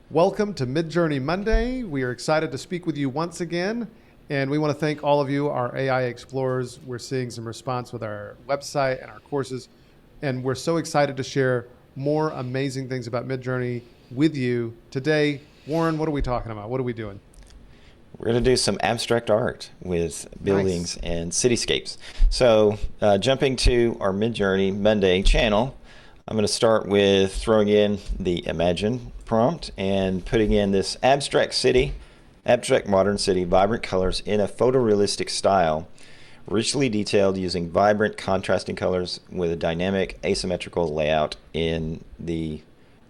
Welcome to Midjourney Monday. We are excited to speak with you once again, and we want to thank all of you, our AI explorers. We're seeing some response with our website and our courses, and we're so excited to share more amazing things about Midjourney with you. Today, Warren, what are we talking about? What are we doing? We're going to do some abstract art with buildings Nice. and cityscapes. So jumping to our Midjourney Monday channel, I'm going to start with throwing in the Imagine prompt and putting in this abstract modern city, vibrant colors in a photorealistic style, richly detailed using vibrant contrasting colors with a dynamic asymmetrical layout in the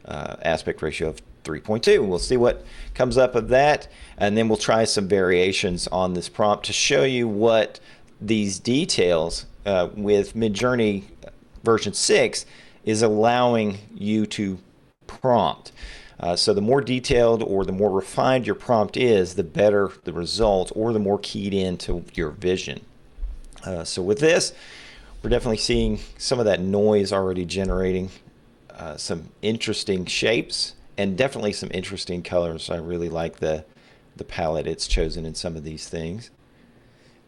aspect ratio of 3.2. We'll see what comes up of that, and then we'll try some variations on this prompt to show you what these details with Midjourney version 6 is allowing you to prompt. So the more detailed or the more refined your prompt is, the better the result or the more keyed into your vision. So with this, we're definitely seeing some of that noise already generating some interesting shapes and definitely some interesting colors. I really like the palette it's chosen in some of these things.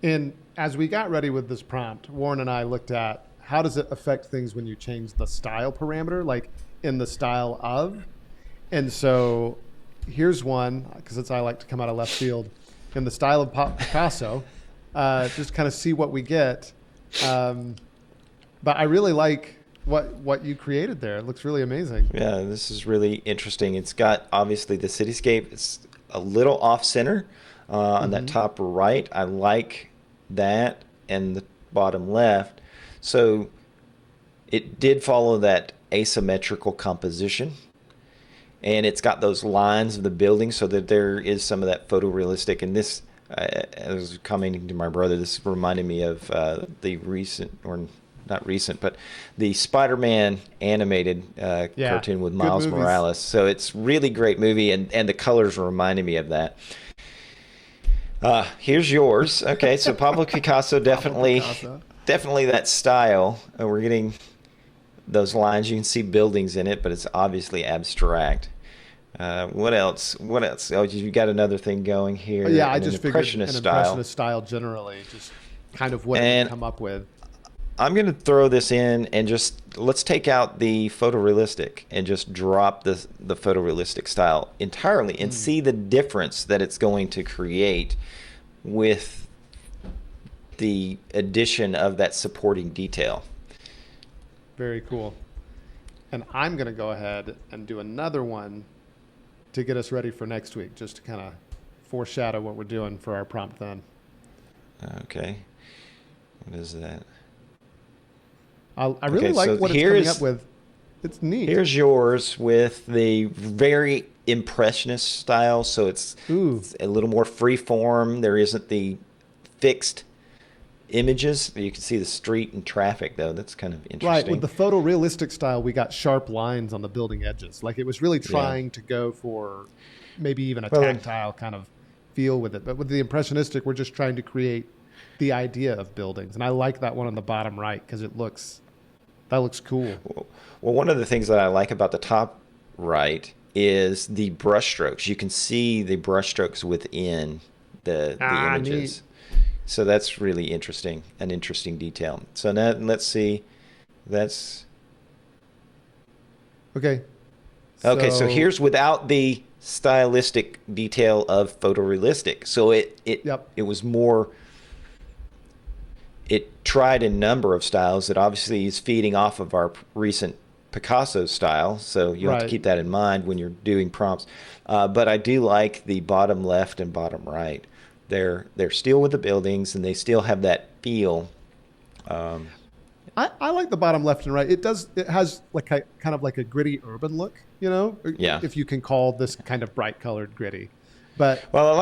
And as we got ready with this prompt, Warren and I looked at how does it affect things when you change the style parameter, like in the style of. And so here's one, because I like to come out of left field, in the style of Picasso, just kind of see what we get. But I really like what you created there. It looks really amazing. Yeah, this is really interesting. It's got obviously the cityscape. It's a little off center on that top right. I like that, and the bottom left. So it did follow that asymmetrical composition, and it's got those lines of the building so that there is some of that photorealistic. And this, I was commenting to my brother, this reminded me of the recent, or not recent, but the Spider-Man animated cartoon with Miles Morales. So it's really great movie, and the colors reminded me of that. Here's yours. Okay, so Pablo Picasso, definitely that style. We're getting those lines. You can see buildings in it, but it's obviously abstract. What else? Oh, you got another thing going here. Yeah, I just figured an impressionist style generally, just kind of what you come up with. I'm going to throw this in and just let's take out the photorealistic and just drop the photorealistic style entirely and see the difference that it's going to create with the addition of that supporting detail. Very cool. And I'm going to go ahead and do another one to get us ready for next week, just to kind of foreshadow what we're doing for our prompt then. Okay. What is that? I really like what it's coming up with. It's neat. Here's yours with the very impressionist style. So it's a little more free form. There isn't the fixed images. You can see the street and traffic, though. That's kind of interesting. Right. With the photorealistic style, we got sharp lines on the building edges. Like it was really trying to go for maybe even a tactile kind of feel with it. But with the impressionistic, we're just trying to create the idea of buildings. And I like that one on the bottom right because that looks cool. Well, one of the things that I like about the top right is the brush strokes. You can see the brush strokes within the images. Neat. So that's really interesting, an interesting detail. So now let's see. That's okay. Okay, so here's without the stylistic detail of photorealistic. So it was more. It tried a number of styles that obviously is feeding off of our recent Picasso style. So you have to keep that in mind when you're doing prompts. But I do like the bottom left and bottom right. They're still with the buildings, and they still have that feel. I like the bottom left and right. It has like kind of like a gritty urban look, if you can call this kind of bright colored gritty. But well,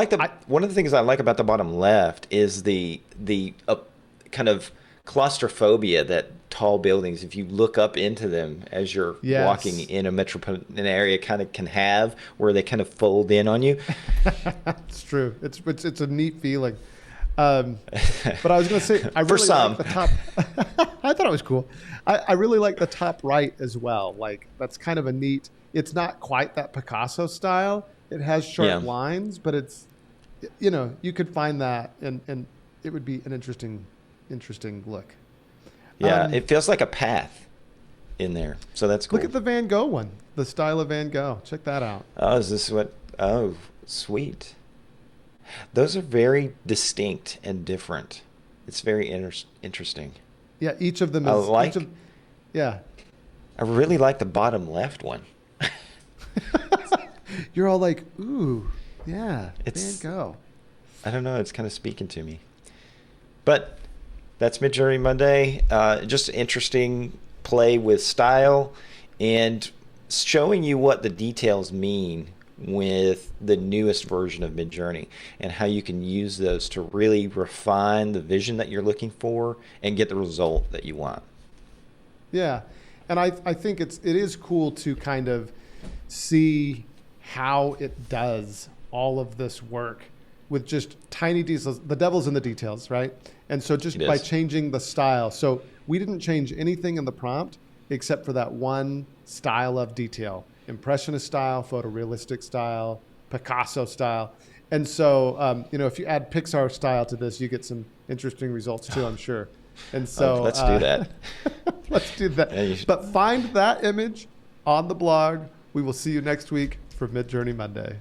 one of the things I like about the bottom left is the kind of claustrophobia that tall buildings, if you look up into them as you're walking in a metropolitan area, kind of can have, where they kind of fold in on you. It's true. It's a neat feeling. But I was going to say, I really like the top. I thought it was cool. I really like the top right as well. Like that's kind of a neat. it's not quite that Picasso style. It has sharp Yeah. lines, but it's, you know, you could find that, and it would be an interesting look. Yeah, Um, it feels like a path in there. So that's cool. Look at the Van Gogh one, the style of Van Gogh. Check that out. Oh, is this what? Oh, sweet. Those are very distinct and different. It's very interesting. Yeah, each of them I is, like, yeah. I really like the bottom left one. You're all like, ooh, yeah, Van It's, Gogh. I don't know, it's kind of speaking to me. But that's Midjourney Monday. Just interesting play with style and showing you what the details mean with the newest version of Midjourney and how you can use those to really refine the vision that you're looking for and get the result that you want. Yeah, and I think it is cool to kind of see how it does all of this work with just tiny details. The devil's in the details, right? And so just It by is. changing the style. So we didn't change anything in the prompt except for that one style of detail. Impressionist style, photorealistic style, Picasso style. And so, you know, if you add Pixar style to this, you get some interesting results too, I'm sure. And so Let's do that. let's do that. Yeah, But find that image on the blog. We will see you next week for Midjourney Monday.